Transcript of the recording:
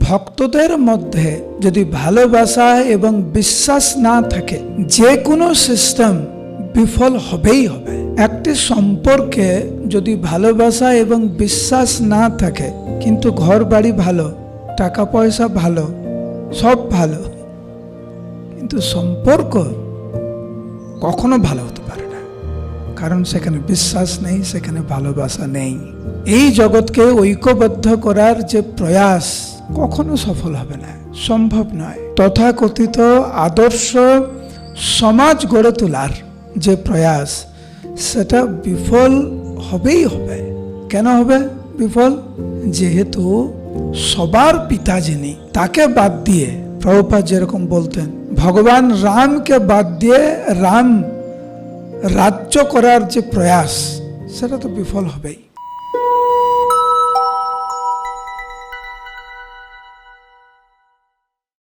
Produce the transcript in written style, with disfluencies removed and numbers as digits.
ভক্তদের মধ্যে যদি ভালোবাসা এবং বিশ্বাস না থাকে, যে কোনো সিস্টেম বিফল হবেই হবে। একটি সম্পর্কে যদি ভালোবাসা এবং বিশ্বাস না থাকে, কিন্তু ঘর বাড়ি ভালো, টাকা পয়সা ভালো, সব ভালো, কিন্তু সম্পর্ক কখনো ভালো হতে পারে না, কারণ সেখানে বিশ্বাস নেই, সেখানে ভালোবাসা নেই। এই জগৎকে ঐক্যবদ্ধ করার যে প্রয়াস কখনো সফল হবে না, সম্ভব নয়। তথাকথিত আদর্শ সমাজ গড়ে তোলার যে প্রয়াস, সেটা বিফল হবেই হবে। কেন হবে বিফল? যেহেতু সবার পিতা যিনি, তাকে বাদ দিয়ে, প্রভুপাদ যেরকম বলতেন, ভগবান রামকে বাদ দিয়ে রাম রাজ্য করার যে প্রয়াস, সেটা তো বিফল হবেই।